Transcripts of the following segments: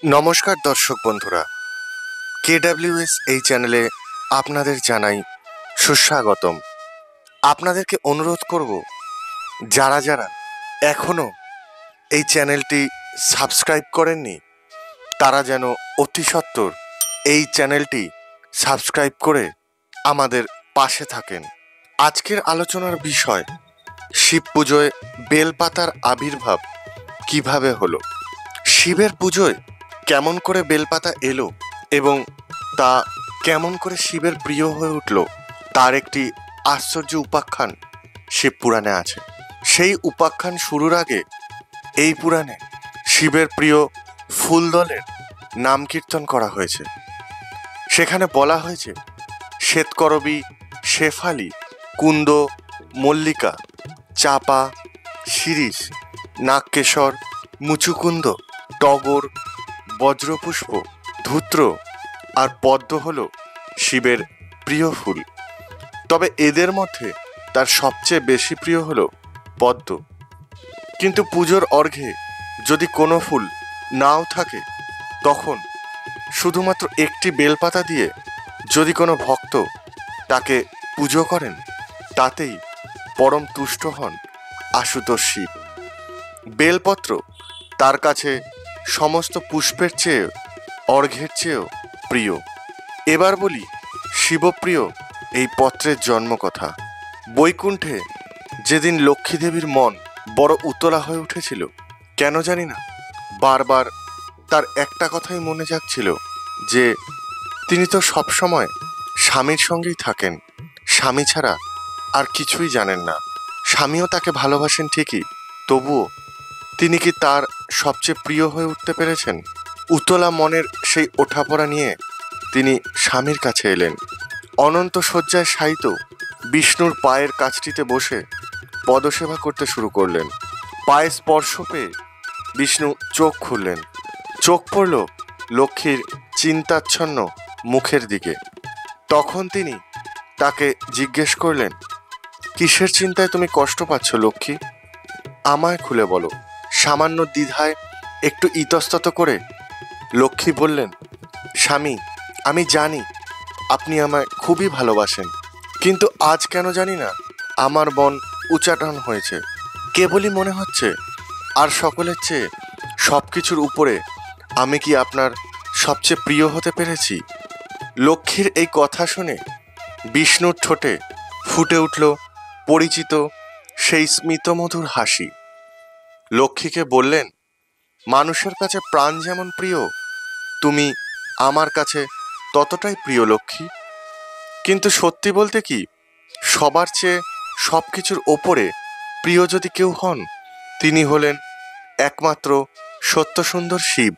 নমস্কার দর্শক বন্ধুরা, KWS এই চ্যানেলে আপনাদের জানাই সুস্বাগতম। আপনাদেরকে অনুরোধ করব, যারা যারা এখনও এই চ্যানেলটি সাবস্ক্রাইব করেননি তারা যেন অতি সত্বর এই চ্যানেলটি সাবস্ক্রাইব করে আমাদের পাশে থাকেন। আজকের আলোচনার বিষয় শিব পুজোয় বেলপাতার আবির্ভাব কিভাবে হলো, শিবের পুজোয় কেমন করে বেলপাতা এলো এবং তা কেমন করে শিবের প্রিয় হয়ে উঠল, তার একটি আশ্চর্য উপাখ্যান শিব পুরাণে আছে। সেই উপাখ্যান শুরুর আগে এই পুরাণে শিবের প্রিয় ফুলদলের নাম কীর্তন করা হয়েছে। সেখানে বলা হয়েছে শ্বেতকরবী, শেফালি, কুন্দ, মল্লিকা, চাপা, শিরীষ, নাগকেশর, মুচুকুন্দ, টগর, বজ্রপুষ্প, ধূত্র আর পদ্ম হল শিবের প্রিয় ফুল। তবে এদের মধ্যে তার সবচেয়ে বেশি প্রিয় হল পদ্ম। কিন্তু পুজোর অর্ঘ্যে যদি কোনো ফুল নাও থাকে, তখন শুধুমাত্র একটি বেলপাতা দিয়ে যদি কোনো ভক্ত তাকে পুজো করেন, তাতেই পরম তুষ্ট হন আশুতোষ শিব। বেলপত্র তার কাছে সমস্ত পুষ্পের চেয়ে, অর্ঘ্যের চেয়েও প্রিয়। এবার বলি শিবপ্রিয় এই পত্রের জন্মকথা। বৈকুণ্ঠে যেদিন লক্ষ্মী দেবীর মন বড় উতলা হয়ে উঠেছিল, কেন জানি না বারবার তার একটা কথাই মনে যাচ্ছিল যে তিনি তো সবসময় স্বামীর সঙ্গেই থাকেন, স্বামী ছাড়া আর কিছুই জানেন না। স্বামীও তাকে ভালোবাসেন ঠিকই, তবুও তিনি কি তার সবচেয়ে প্রিয় হয়ে উঠতে পেরেছেন? উতলা মনের সেই ওঠাপড়া নিয়ে তিনি স্বামীর কাছে এলেন। অনন্ত শয্যায় শায়িত বিষ্ণুর পায়ের কাছটিতে বসে পদসেবা করতে শুরু করলেন। পায়ে স্পর্শ পেয়ে বিষ্ণু চোখ খুললেন। চোখ পড়ল লক্ষ্মীর চিন্তাচ্ছন্ন মুখের দিকে। তখন তিনি তাকে জিজ্ঞেস করলেন, কিসের চিন্তায় তুমি কষ্ট পাচ্ছ লক্ষ্মী? আমায় খুলে বলো। সামান্য দ্বিধায় একটু ইতস্তত করে লক্ষ্মী বললেন, স্বামী, আমি জানি আপনি আমায় খুবই ভালোবাসেন, কিন্তু আজ কেন জানি না আমার মন উচাটন হয়েছে। কেবলই মনে হচ্ছে আর সকলের চেয়ে সব কিছুর উপরে আমি কি আপনার সবচেয়ে প্রিয় হতে পেরেছি? লক্ষ্মীর এই কথা শুনে বিষ্ণুর ঠোঁটে ফুটে উঠল পরিচিত সেই স্মিতমধুর হাসি। লক্ষ্মীকে বললেন, মানুষের কাছে প্রাণ যেমন প্রিয়, তুমি আমার কাছে ততটাই প্রিয় লক্ষ্মী। কিন্তু সত্যি বলতে কি, সবার চেয়ে সব কিছুর ওপরে প্রিয় যদি কেউ হন, তিনি হলেন একমাত্র সত্যসুন্দর শিব।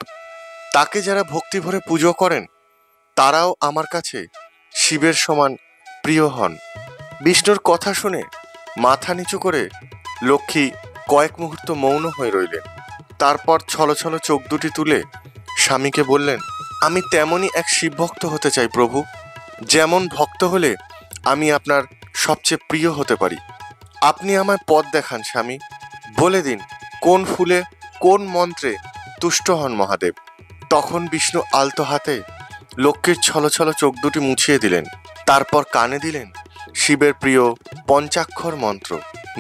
তাকে যারা ভক্তি ভরে পুজো করেন, তারাও আমার কাছে শিবের সমান প্রিয় হন। বিষ্ণুর কথা শুনে মাথা নিচু করে লক্ষ্মী কয়েক মুহূর্ত মৌন হয়ে রইলেন। তারপর ছলছল চোখ দুটি তুলে স্বামীকে বললেন, আমি তেমনই এক শিব ভক্ত হতে চাই প্রভু। যেমন ভক্ত হলে আমি আপনার সবচেয়ে প্রিয় হতে পারি। আপনি আমায় পথ দেখান স্বামী, বলে দিন কোন ফুলে কোন মন্ত্রে তুষ্ট হন মহাদেব। তখন বিষ্ণু আলতো হাতে লক্ষ্মীর ছলছল চোখ দুটি মুছিয়ে দিলেন। তারপর কানে দিলেন শিবের প্রিয় পঞ্চাক্ষর মন্ত্র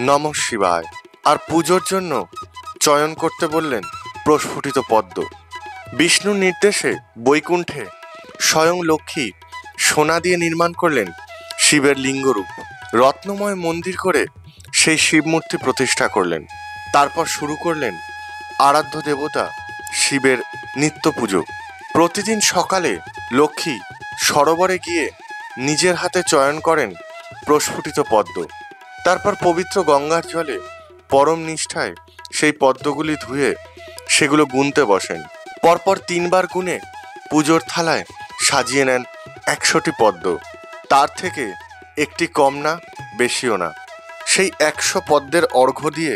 নমঃ শিবায়, আর পুজোর জন্য চয়ন করতে বললেন প্রস্ফুটিত পদ্ম। বিষ্ণুর নির্দেশে বৈকুণ্ঠে স্বয়ং লক্ষ্মী সোনা দিয়ে নির্মাণ করলেন শিবের লিঙ্গরূপ। রত্নময় মন্দির করে সেই শিবমূর্তি প্রতিষ্ঠা করলেন। তারপর শুরু করলেন আরাধ্য দেবতা শিবের নিত্য পুজো। প্রতিদিন সকালে লক্ষ্মী সরোবরে গিয়ে নিজের হাতে চয়ন করেন প্রস্ফুটিত পদ্ম। তারপর পবিত্র গঙ্গার জলে পরম নিষ্ঠায় সেই পদ্মগুলি ধুয়ে সেগুলো গুনতে বসেন। পরপর 3 বার গুনে পুজোর থালায় সাজিয়ে নেন 100টি পদ্ম। তার থেকে একটি কম না, বেশিও না। সেই 100 পদ্মের অর্ঘ্য দিয়ে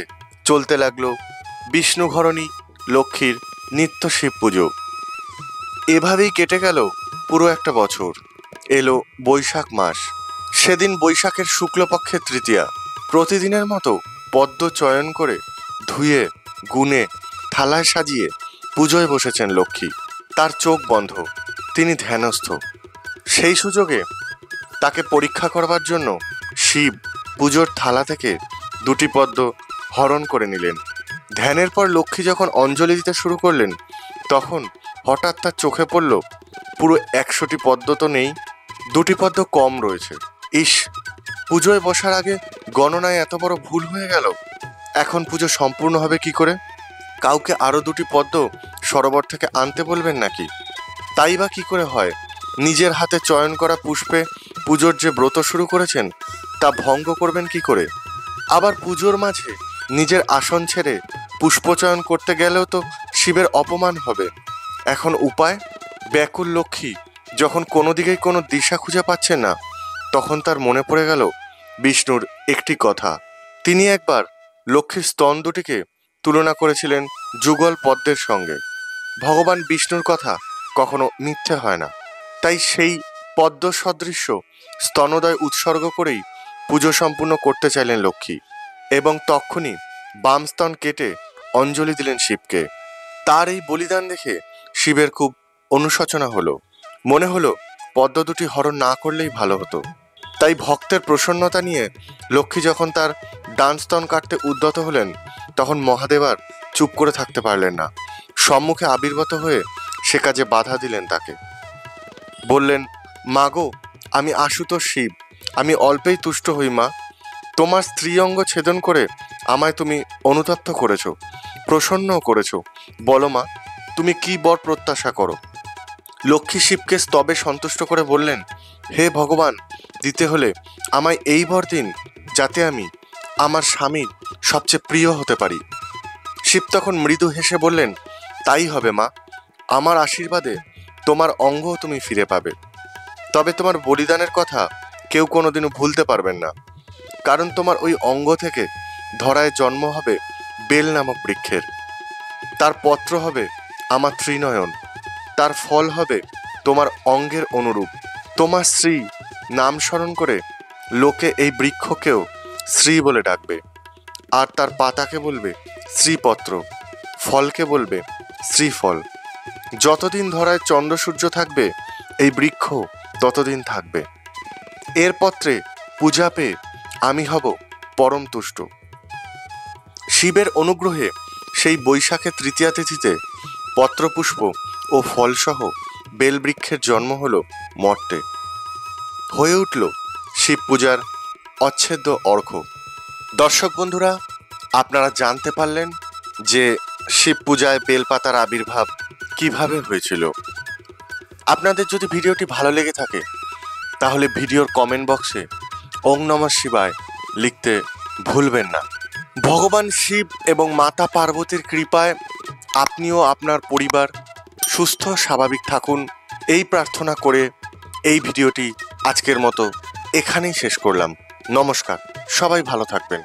চলতে লাগলো বিষ্ণুঘরণী লক্ষ্মীর নিত্য শিব পুজো। এভাবেই কেটে গেল পুরো একটা বছর। এলো বৈশাখ মাস। সেদিন বৈশাখের শুক্লপক্ষের তৃতীয়া। প্রতিদিনের মতো পদ্ম চয়ন করে ধুয়ে গুনে থালায় সাজিয়ে পুজোয় বসেছেন লক্ষ্মী। তার চোখ বন্ধ, তিনি ধ্যানস্থ। সেই সুযোগে তাকে পরীক্ষা করবার জন্য শিব পুজোর থালা থেকে দুটি পদ্ম হরণ করে নিলেন। ধ্যানের পর লক্ষ্মী যখন অঞ্জলি দিতে শুরু করলেন, তখন হঠাৎ তার চোখে পড়ল পুরো 100টি পদ্ম তো নেই, দুটি পদ্ম কম রয়েছে। ইস, পুজোয় বসার আগে গণনায় এত বড় ভুল হয়ে গেল। এখন পুজো সম্পূর্ণ হবে কি করে? কাউকে আরও দুটি পদ্ম সরোবর থেকে আনতে বলবেন নাকি? তাই বা কি করে হয়? নিজের হাতে চয়ন করা পুষ্পে পুজোর যে ব্রত শুরু করেছেন তা ভঙ্গ করবেন কি করে? আবার পুজোর মাঝে নিজের আসন ছেড়ে পুষ্পচয়ন করতে গেলেও তো শিবের অপমান হবে। এখন উপায়? ব্যাকুল লক্ষ্মী যখন কোনো দিকেই কোনো দিশা খুঁজে পাচ্ছেন না, তখন তার মনে পড়ে গেল বিষ্ণুর একটি কথা। তিনি একবার লক্ষ্মীর স্তন দুটিকে তুলনা করেছিলেন যুগল পদ্মের সঙ্গে। ভগবান বিষ্ণুর কথা কখনো মিথ্যে হয় না, তাই সেই পদ্ম সদৃশ্য স্তনোদয় উৎসর্গ করেই পুজো সম্পূর্ণ করতে চাইলেন লক্ষ্মী, এবং তক্ষুনি বাম স্তন কেটে অঞ্জলি দিলেন শিবকে। তার এই বলিদান দেখে শিবের খুব অনুশোচনা হলো। মনে হলো পদ্ম দুটি হরণ না করলেই ভালো হতো। তাই ভক্তের প্রসন্নতা নিয়ে লক্ষ্মী যখন তার ডান স্তন কাটতে উদ্যত হলেন, তখন মহাদেব আর চুপ করে থাকতে পারলেন না। সম্মুখে আবির্ভূত হয়ে সে কাজে বাধা দিলেন তাকে। বললেন, মা গো, আমি আশুতোষ শিব, আমি অল্পেই তুষ্ট হই মা। তোমার স্ত্রী অঙ্গ ছেদন করে আমায় তুমি অনুতপ্ত করেছো, প্রসন্নও করেছো। বলো মা, তুমি কি বর প্রত্যাশা করো? লক্ষ্মী শিবকে স্তবে সন্তুষ্ট করে বললেন, হে ভগবান, দিতে হলে আমায় এই বর দিন যাতে আমি আমার স্বামীর সবচেয়ে প্রিয় হতে পারি। শিব তখন মৃদু হেসে বললেন, তাই হবে মা, আমার আশীর্বাদে তোমার অঙ্গও তুমি ফিরে পাবে। তবে তোমার বলিদানের কথা কেউ কোনোদিনও ভুলতে পারবেন না, কারণ তোমার ওই অঙ্গ থেকে ধরায় জন্ম হবে বেল নামক বৃক্ষের। তার পত্র হবে আমার ত্রিনয়ন, তার ফল হবে তোমার অঙ্গের অনুরূপ। তোমার স্ত্রী নাম স্মরণ করে লোকে এই বৃক্ষকেও শ্রী বলে ডাকবে, আর তার পাতাকে বলবে শ্রীপত্র, ফলকে বলবে শ্রীফল। যতদিন ধরায় চন্দ্র সূর্য থাকবে এই বৃক্ষ ততদিন থাকবে। এর পত্রে পূজা পেয়ে আমি হব পরম তুষ্ট। শিবের অনুগ্রহে সেই বৈশাখে তৃতীয়া তিথিতে পত্রপুষ্প ও ফলসহ বেলবৃক্ষের জন্ম হল মর্তে। হয়ে উঠল শিব পূজার অচ্ছেদ্য অর্ঘ্য। দর্শক বন্ধুরা, আপনারা জানতে পারলেন যে শিব পূজায় বেলপাতার আবির্ভাব কিভাবে হয়েছিল। আপনাদের যদি ভিডিওটি ভালো লেগে থাকে তাহলে ভিডিওর কমেন্ট বক্সে ওং নমঃ শিবায় লিখতে ভুলবেন না। ভগবান শিব এবং মাতা পার্বতীর কৃপায় আপনিও আপনার পরিবার সুস্থ স্বাভাবিক থাকুন, এই প্রার্থনা করে এই ভিডিওটি আজকের মতো এখানেই শেষ করলাম। নমস্কার, সবাই ভালো থাকবেন।